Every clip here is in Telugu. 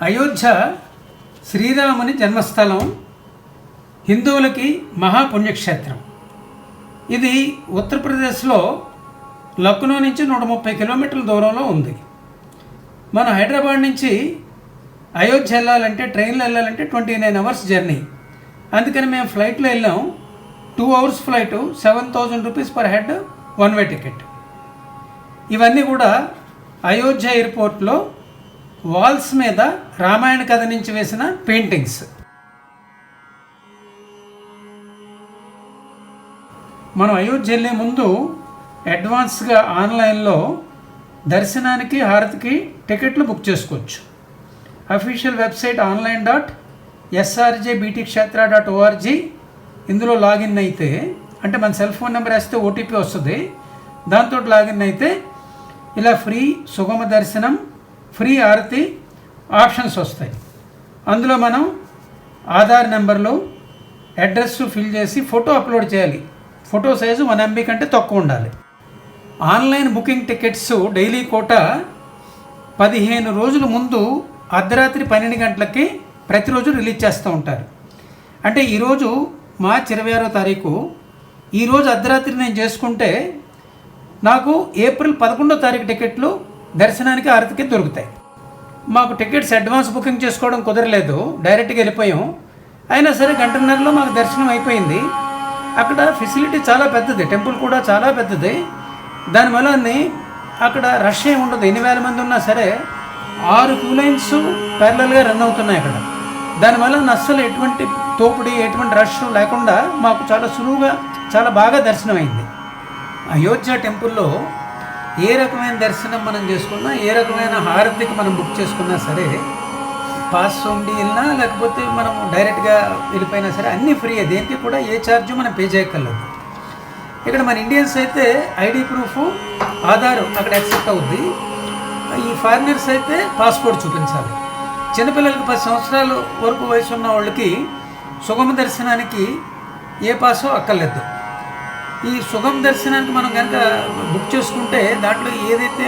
అయోధ్య శ్రీరాముని జన్మస్థలం, హిందువులకి మహాపుణ్యక్షేత్రం. ఇది ఉత్తరప్రదేశ్లో లక్నో నుంచి 130 కిలోమీటర్ల దూరంలో ఉంది. మనం హైదరాబాద్ నుంచి అయోధ్య వెళ్ళాలంటే, ట్రైన్లో వెళ్ళాలంటే 29 అవర్స్ జర్నీ. అందుకని మేము ఫ్లైట్లో వెళ్ళాం. 2 hours flight, 7,000 rupees per head, one way ticket. ఇవన్నీ కూడా అయోధ్య ఎయిర్పోర్ట్లో వాల్స్ మీద రామాయణ కథ నుంచి వేసిన పెయింటింగ్స్. మనం అయోధ్య వెళ్ళే ముందు అడ్వాన్స్గా ఆన్లైన్లో దర్శనానికి, హారతికి టికెట్లు బుక్ చేసుకోవచ్చు. Official website online.srjbtkshetra.org. ఇందులో లాగిన్ అయితే, అంటే మన సెల్ ఫోన్ నెంబర్ వేస్తే ఓటీపీ వస్తుంది. దాంతో లాగిన్ అయితే ఇలా ఫ్రీ సుగమ దర్శనం, ఫ్రీ హారతి ఆప్షన్స్ వస్తాయి. అందులో మనం ఆధార్ నెంబర్లు, అడ్రస్ ఫిల్ చేసి ఫోటో అప్లోడ్ చేయాలి. ఫోటో సైజు 1 MB కంటే తక్కువ ఉండాలి. Online booking tickets daily quota 15 రోజుల ముందు అర్ధరాత్రి 12 గంటలకి ప్రతిరోజు రిలీజ్ చేస్తూ ఉంటారు. అంటే ఈరోజు మార్చి 26వ తారీఖు, ఈరోజు అర్ధరాత్రి నేను చేసుకుంటే నాకు ఏప్రిల్ 11వ తారీఖు టికెట్లు దర్శనానికి, హారతికి దొరుకుతాయి. మాకు టికెట్స్ అడ్వాన్స్ బుకింగ్ చేసుకోవడం కుదరలేదు, డైరెక్ట్గా వెళ్ళిపోయాం. అయినా సరే గంటన్నరలో మాకు దర్శనం అయిపోయింది. అక్కడ ఫెసిలిటీ చాలా పెద్దది, టెంపుల్ కూడా చాలా పెద్దది. దానివల్ల అక్కడ రష్ ఏమి ఉండదు. ఎన్ని వేల మంది ఉన్నా సరే 6 క్యూ లైన్స్ ప్యారలల్గా రన్ అవుతున్నాయి అక్కడ. దానివల్ల అస్సలు ఎటువంటి తోపిడి, ఎటువంటి రష్ లేకుండా మాకు చాలా సులువుగా, చాలా బాగా దర్శనం అయింది. అయోధ్య టెంపుల్లో ఏ రకమైన దర్శనం మనం చేసుకున్నా, ఏ రకమైన హారతికి మనం బుక్ చేసుకున్నా సరే, పాస్ ఉండి వెళ్ళినా లేకపోతే మనం డైరెక్ట్గా వెళ్ళిపోయినా సరే అన్నీ ఫ్రీ. దేనికి కూడా ఏ ఛార్జ్ మనం పే చేయక్కర్లేదు. ఇక్కడ మన ఇండియన్స్ అయితే ఐడి ప్రూఫ్, ఆధార్ అక్కడ యాక్సెప్ట్ అవుద్ది. ఈ ఫారినర్స్ అయితే పాస్పోర్ట్ చూపించాలి. చిన్నపిల్లలకి 10 సంవత్సరాల వరకు వయసు ఉన్న వాళ్ళకి సుగమ దర్శనానికి ఏ పాసో అక్కర్లేదు. ఈ సుగమ దర్శనానికి మనం కనుక బుక్ చేసుకుంటే దాంట్లో ఏదైతే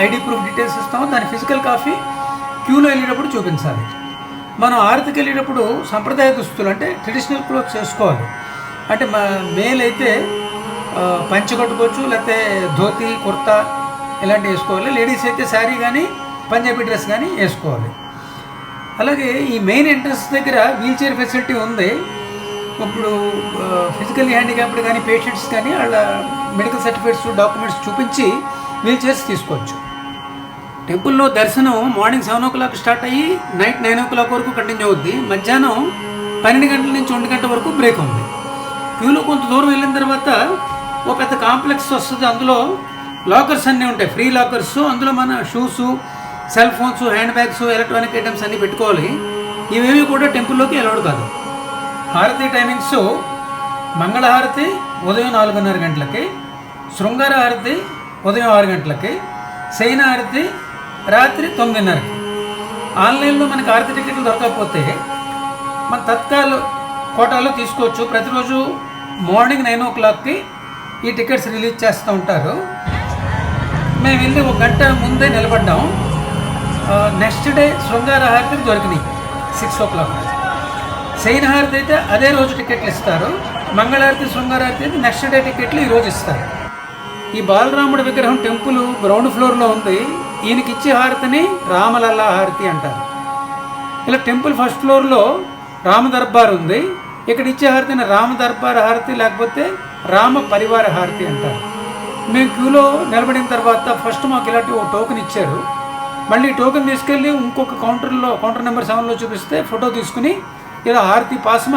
ఐడి ప్రూఫ్ డీటెయిల్స్ ఇస్తామో దాని ఫిజికల్ కాపీ క్యూలో వెళ్ళేటప్పుడు చూపించాలి. మనం హారతికి వెళ్ళేటప్పుడు సంప్రదాయ దుస్తులు, అంటే ట్రెడిషనల్ క్లోత్స్ వేసుకోవాలి. అంటే మేల్ అయితే పంచె కట్టుకోవచ్చు, లేకపోతే ధోతి, కుర్తా ఇలాంటివి వేసుకోవాలి. లేడీస్ అయితే శారీ కానీ పంజాబీ డ్రెస్ కానీ వేసుకోవాలి. అలాగే ఈ మెయిన్ ఎంట్రన్స్ దగ్గర వీల్ చైర్ ఫెసిలిటీ ఉంది. ఇప్పుడు ఫిజికల్ హ్యాండిక్యాప్డ్ కానీ పేషెంట్స్ కానీ వాళ్ళ మెడికల్ సర్టిఫికేట్స్, డాక్యుమెంట్స్ చూపించి వీల్ చైర్స్ తీసుకోవచ్చు. టెంపుల్లో దర్శనం మార్నింగ్ 7 o'clock స్టార్ట్ అయ్యి నైట్ 9 o'clock వరకు కంటిన్యూ అవుద్ది. మధ్యాహ్నం 12 గంటల నుంచి 1 గంట వరకు బ్రేక్ ఉంది. క్యూలో కొంత దూరం వెళ్ళిన తర్వాత ఒక పెద్ద కాంప్లెక్స్ వస్తుంది. అందులో లాకర్స్ అన్నీ ఉంటాయి, ఫ్రీ లాకర్స్. అందులో మన shoes, cell phones, hand bags, electronic items అన్నీ పెట్టుకోవాలి. ఇవేవి కూడా టెంపుల్లోకి అలౌడ్ కాదు. హారతి టైమింగ్స్: మంగళహారతి ఉదయం 4:30 గంటలకి, శృంగార హారతి ఉదయం 6 గంటలకి, శయన హారతి రాత్రి 9:30కి. ఆన్లైన్లో మనకి హారతి టికెట్లు దొరకకపోతే మన తత్కాల్ కోటాలో తీసుకోవచ్చు. ప్రతిరోజు మార్నింగ్ 9 o'clockకి ఈ టికెట్స్ రిలీజ్ చేస్తూ ఉంటారు. మేము వెళ్ళి 1 గంట ముందే నిలబడ్డాం. నెక్స్ట్ డే శృంగార హారతికి దొరికినాయి 6 o'clock. శయన హారతి అయితే అదే రోజు టికెట్లు ఇస్తారు. మంగళహారతి, శృంగార హారతి అయితే నెక్స్ట్ డే టికెట్లు ఈరోజు ఇస్తారు. ఈ బాలరాముడి విగ్రహం టెంపుల్ గ్రౌండ్ ఫ్లోర్లో ఉంది. ఈయనకి ఇచ్చే హారతిని రామలల్లా హారతి అంటారు. ఇలా టెంపుల్ ఫస్ట్ ఫ్లోర్లో రామ దర్బార్ ఉంది. ఇక్కడ ఇచ్చే హారతిని రామ దర్బార్ హారతి, లేకపోతే రామ పరివార హారతి అంటారు. మేము క్యూలో నిలబడిన తర్వాత ఫస్ట్ మాకు ఇలాంటి ఒక టోకెన్ ఇచ్చారు. మళ్ళీ టోకెన్ తీసుకెళ్ళి ఇంకొక కౌంటర్ నెంబర్ 7లో చూపిస్తే ఫోటో తీసుకుని ఇలా హారతి పాస్.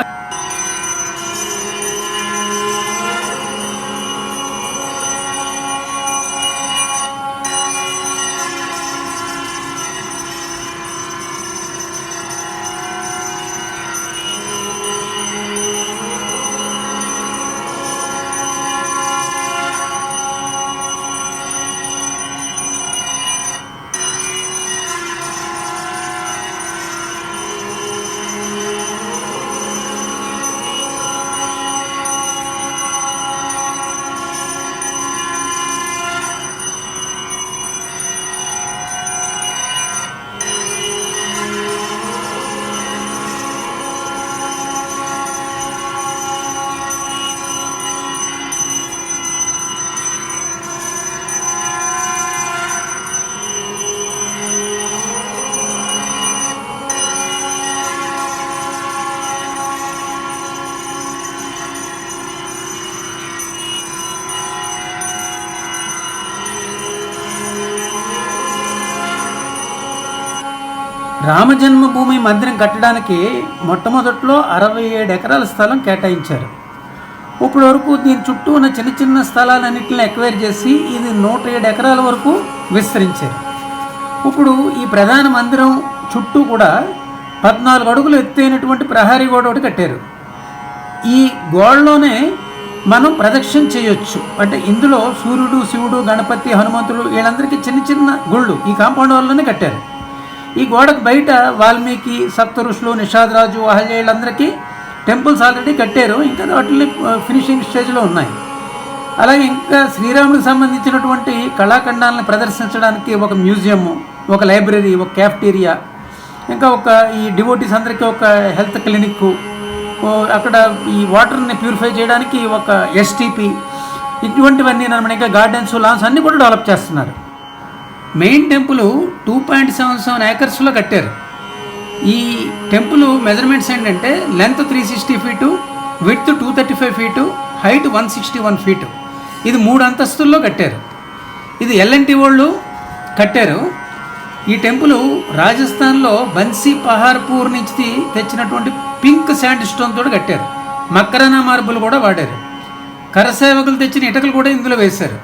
రామజన్మభూమి మందిరం కట్టడానికి మొట్టమొదట్లో 67 ఎకరాల స్థలం కేటాయించారు. ఇప్పటి వరకు దీని చుట్టూ ఉన్న చిన్న చిన్న స్థలాలన్నింటిని ఎక్వైర్ చేసి ఇది 107 ఎకరాల వరకు విస్తరించారు. ఇప్పుడు ఈ ప్రధాన మందిరం చుట్టూ కూడా 14 అడుగులు ఎత్తైనటువంటి ప్రహరీ గోడ ఒకటి కట్టారు. ఈ గోడలోనే మనం ప్రదక్షిణ చేయొచ్చు. అంటే ఇందులో సూర్యుడు, శివుడు, గణపతి, హనుమంతుడు వీళ్ళందరికీ చిన్న చిన్న గుళ్ళు ఈ కాంపౌండ్ వాళ్ళలోనే కట్టారు. ఈ గోడకు బయట వాల్మీకి, సప్త ఋషులు, నిషాదరాజు, అహల్య వీళ్ళందరికీ టెంపుల్స్ ఆల్రెడీ కట్టారు. ఇంకా వాటిని ఫినిషింగ్ స్టేజ్లో ఉన్నాయి. అలాగే ఇంకా శ్రీరాముడికి సంబంధించినటువంటి కళాఖండాలను ప్రదర్శించడానికి ఒక మ్యూజియం, ఒక లైబ్రరీ, ఒక క్యాఫ్టీరియా, ఇంకా ఈ డివోటీస్ అందరికీ ఒక హెల్త్ క్లినిక్, అక్కడ ఈ వాటర్ని ప్యూరిఫై చేయడానికి ఒక ఎస్టీపీ, ఇటువంటివన్నీ అనమాట. ఇంకా గార్డెన్స్, లాన్స్ అన్నీ కూడా డెవలప్ చేస్తున్నారు. మెయిన్ టెంపుల్ 2.77 ఏకర్స్లో కట్టారు. ఈ టెంపుల్ మెజర్మెంట్స్ ఏంటంటే length 360 feet, width 235 feet, height 161 feet. ఇది 3 అంతస్తుల్లో కట్టారు. ఇది ఎల్ఎన్టీ వాళ్ళు కట్టారు. ఈ టెంపుల్ రాజస్థాన్లో బన్సీ పహార్పూర్ నుంచి తెచ్చినటువంటి పింక్ శాండ్ స్టోన్ తోటి కట్టారు. మక్కరానా మార్బుల్ కూడా వాడారు. కరసేవకులు తెచ్చిన ఇటకలు కూడా ఇందులో వేశారు.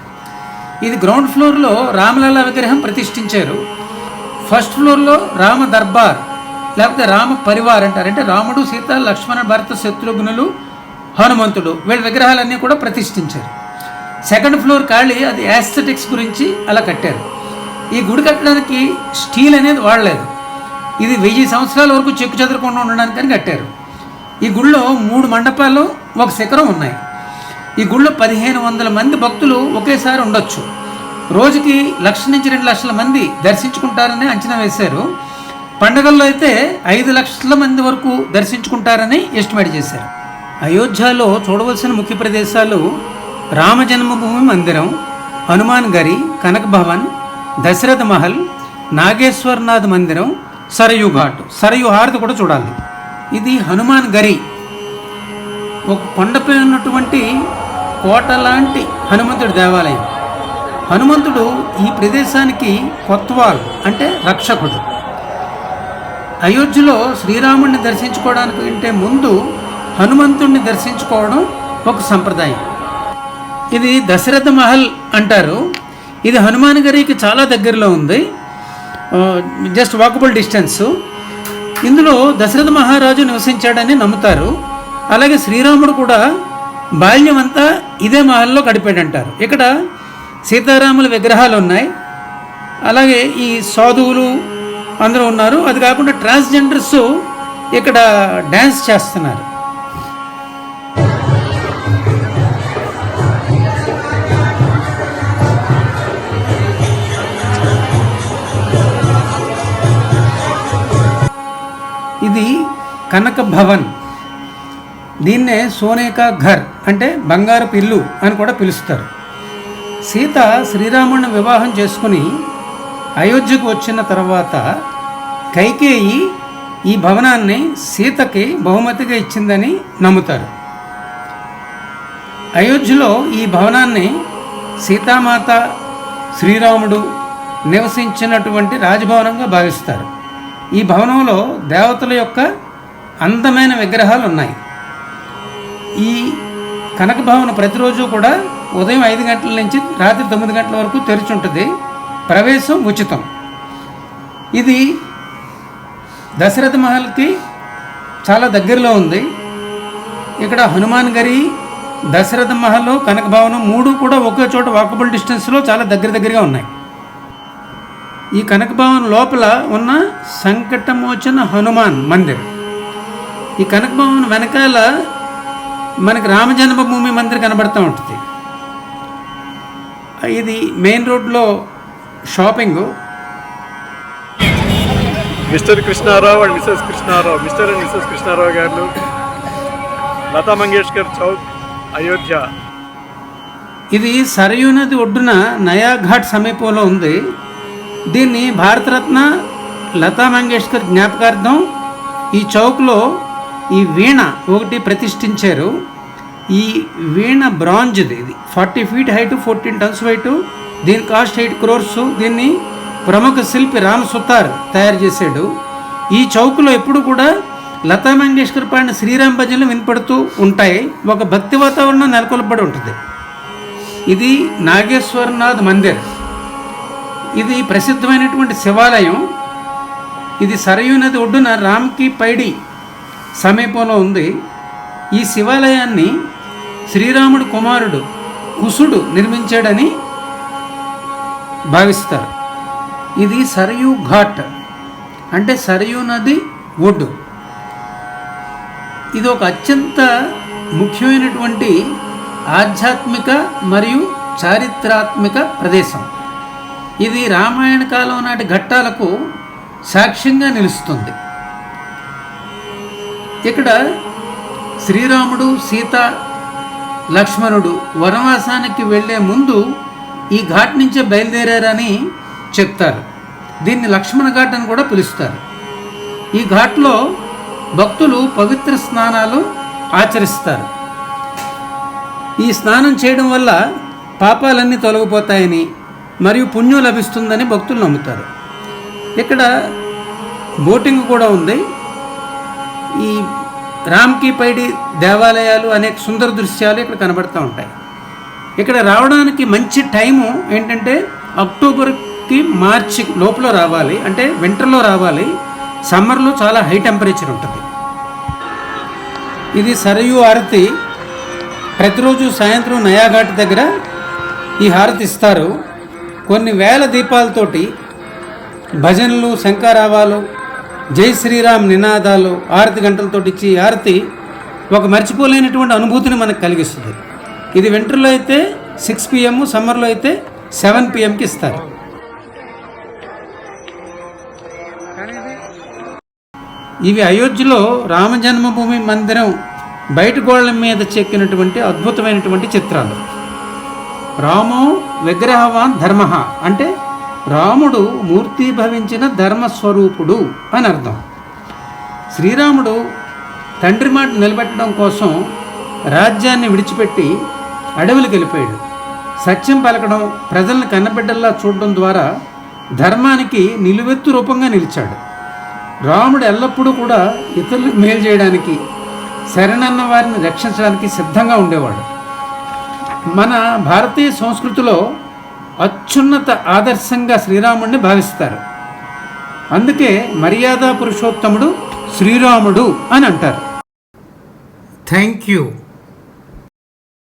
ఇది గ్రౌండ్ ఫ్లోర్లో రామలల్ల విగ్రహం ప్రతిష్ఠించారు. ఫస్ట్ ఫ్లోర్లో రామ దర్బార్ లేకపోతే రామ పరివార్ అంటారు. అంటే రాముడు, సీత, లక్ష్మణ, భరత, శత్రుఘ్నులు, హనుమంతుడు వీళ్ళ విగ్రహాలన్నీ కూడా ప్రతిష్ఠించారు. సెకండ్ ఫ్లోర్ ఖాళీ, అది యాస్థెటిక్స్ గురించి అలా కట్టారు. ఈ గుడి కట్టడానికి స్టీల్ అనేది వాడలేదు. ఇది 1000 సంవత్సరాల వరకు చెక్కు చెదరకుండా ఉండడానికని కట్టారు. ఈ గుడిలో 3 మండపాలు, ఒక శిఖరం ఉన్నాయి. ఈ గుడిలో 1500 మంది భక్తులు ఒకేసారి ఉండొచ్చు. రోజుకి 1,00,000 నుంచి 2 లక్షల మంది దర్శించుకుంటారని అంచనా వేశారు. పండుగల్లో అయితే 5 లక్షల మంది వరకు దర్శించుకుంటారని ఎస్టిమేట్ చేశారు. అయోధ్యలో చూడవలసిన ముఖ్య ప్రదేశాలు రామ జన్మభూమి మందిరం, హనుమాన్ గరి, కనక్ భవన్, దశరథ మహల్, నాగేశ్వర్నాథ్ మందిరం, సరయూ ఘాట్. సరయూ హారతి కూడా చూడాలి. ఇది హనుమాన్ గరి, ఒక కొండపై ఉన్నటువంటి కోట లాంటి హనుమంతుడి దేవాలయం. హనుమంతుడు ఈ ప్రదేశానికి కొత్వాల్ అంటే రక్షకుడు. అయోధ్యలో శ్రీరాముడిని దర్శించుకోవడానికి కంటే ముందు హనుమంతుడిని దర్శించుకోవడం ఒక సంప్రదాయం. ఇది దశరథ మహల్ అంటారు. ఇది హనుమాన్ గరికి చాలా దగ్గరలో ఉంది, జస్ట్ వాకబుల్ డిస్టెన్స్. ఇందులో దశరథ మహారాజు నివసించాడని నమ్ముతారు. అలాగే శ్రీరాముడు కూడా బాల్యం అంతా ఇదే మహల్లో గడిపాడంటారు. ఇక్కడ సీతారాముల విగ్రహాలు ఉన్నాయి. అలాగే ఈ సాధువులు అందరూ ఉన్నారు. అది కాకుండా ట్రాన్స్జెండర్స్ ఇక్కడ డ్యాన్స్ చేస్తున్నారు. ఇది కనక భవన్. దీన్నే సోనేకా ఘర్ అంటే బంగారపు ఇల్లు అని కూడా పిలుస్తారు. సీత శ్రీరాముడిని వివాహం చేసుకుని అయోధ్యకు వచ్చిన తర్వాత కైకేయి ఈ భవనాన్ని సీతకి బహుమతిగా ఇచ్చిందని నమ్ముతారు. అయోధ్యలో ఈ భవనాన్ని సీతామాత, శ్రీరాముడు నివసించినటువంటి రాజభవనంగా భావిస్తారు. ఈ భవనంలో దేవతల యొక్క అందమైన విగ్రహాలు ఉన్నాయి. ఈ కనక భవన్ ప్రతిరోజు కూడా ఉదయం 5 గంటల నుంచి రాత్రి 9 గంటల వరకు తెరిచి ఉంటుంది. ప్రవేశం ఉచితం. ఇది దశరథ మహల్కి చాలా దగ్గరలో ఉంది. ఇక్కడ హనుమాన్ గరి, దశరథ మహల్, కనక భవనం 3 కూడా ఒకే చోట వాకబుల్ డిస్టెన్స్లో చాలా దగ్గరగా ఉన్నాయి. ఈ కనక భవన్ లోపల ఉన్న సంకటమోచన హనుమాన్ మందిర్. ఈ కనక భవన్ వెనకాల మనకి రామజన్మభూమి మందిర్ కనబడుతూ ఉంటుంది. ఇది మెయిన్ రోడ్లో shopping. Mr Krishnarao and Mrs Krishnarao, Mr and Mrs Krishnarao గారు, లతా మంగేష్కర్ చౌక్, అయోధ్య. ఇది సరయూ నది ఒడ్డున నయాఘాట్ సమీపంలో ఉంది. దీన్ని భారతరత్న లతా మంగేష్కర్ జ్ఞాపకార్థం ఈ చౌక్లో ఈ వీణ ఒకటి ప్రతిష్ఠించారు. ఈ వీణ బ్రాంజ్ది. ఇది 40 ఫీట్ హైట్, 14 టన్స్ వెయిట్. దీని కాస్ట్ 8 crores. దీన్ని ప్రముఖ శిల్పి రామ్ సుతార్ తయారు చేశాడు. ఈ చౌక్లో ఎప్పుడు కూడా లతా మంగేష్కర్ పాడిన శ్రీరామ్ భజనలు వినపడుతూ ఉంటాయి. ఒక భక్తి వాతావరణం నెలకొల్పబడి ఉంటుంది. ఇది నాగేశ్వరనాథ్ మందిర్. ఇది ప్రసిద్ధమైనటువంటి శివాలయం. ఇది సరయూ నది ఒడ్డున రామ్కి పైడి సమీపంలో ఉంది. ఈ శివాలయాన్ని శ్రీరాముడు కుమారుడు కుశుడు నిర్మించాడని భావిస్తారు. ఇది సరయూ ఘాట్ అంటే సరయూ నది ఒడ్డు. ఇది ఒక అత్యంత ముఖ్యమైనటువంటి ఆధ్యాత్మిక మరియు చారిత్రాత్మక ప్రదేశం. ఇది రామాయణ కాలం నాటి ఘట్టాలకు సాక్ష్యంగా నిలుస్తుంది. ఇక్కడ శ్రీరాముడు, సీత, లక్ష్మణుడు వనవాసానికి వెళ్ళే ముందు ఈ ఘాట్ నుంచే బయలుదేరారని చెప్తారు. దీన్ని లక్ష్మణ ఘాట్ అని కూడా పిలుస్తారు. ఈ ఘాట్లో భక్తులు పవిత్ర స్నానాలు ఆచరిస్తారు. ఈ స్నానం చేయడం వల్ల పాపాలన్నీ తొలగిపోతాయని మరియు పుణ్యం లభిస్తుందని భక్తులు నమ్ముతారు. ఇక్కడ బోటింగ్ కూడా ఉంది. ఈ రామ్కి పైడి దేవాలయాలు అనేక సుందర దృశ్యాలు ఇక్కడ కనబడుతూ ఉంటాయి. ఇక్కడ రావడానికి మంచి టైము ఏంటంటే అక్టోబర్కి మార్చి లోపల రావాలి, అంటే వింటర్లో రావాలి. సమ్మర్లో చాలా హై టెంపరేచర్ ఉంటుంది. ఇది సరయూ హారతి. ప్రతిరోజు సాయంత్రం నయాఘాట్ దగ్గర ఈ హారతి ఇస్తారు. కొన్ని వేల దీపాలతోటి భజనలు, శంఖారావాలు, జై శ్రీరామ్ నినాదాలు, హారతి గంటలతో ఇచ్చి హారతి ఒక మర్చిపోలేనటువంటి అనుభూతిని మనకు కలిగిస్తుంది. ఇది వింటర్లో అయితే 6 PM, సమ్మర్లో అయితే 7 PMకి ఇస్తారు. ఇవి అయోధ్యలో రామ జన్మభూమి మందిరం బయట గోడల మీద చెక్కినటువంటి అద్భుతమైనటువంటి చిత్రాలు. రామో విగ్రహవాన్ ధర్మ అంటే రాముడు మూర్తీభవించిన ధర్మస్వరూపుడు అని అర్థం. శ్రీరాముడు తండ్రి మాట నిలబెట్టడం కోసం రాజ్యాన్ని విడిచిపెట్టి అడవులకు వెళ్ళిపోయాడు. సత్యం పలకడం, ప్రజలను కన్నబిడ్డల్లా చూడడం ద్వారా ధర్మానికి నిలువెత్తు రూపంగా నిలిచాడు. రాముడు ఎల్లప్పుడూ కూడా ఇతరులకు మేలు చేయడానికి, శరణన్న వారిని రక్షించడానికి సిద్ధంగా ఉండేవాడు. మన భారతీయ సంస్కృతిలో అత్యున్నత ఆదర్శంగా శ్రీరాముడిని భావిస్తారు. అందుకే మర్యాద పురుషోత్తముడు శ్రీరాముడు అని అంటారు. Thank you.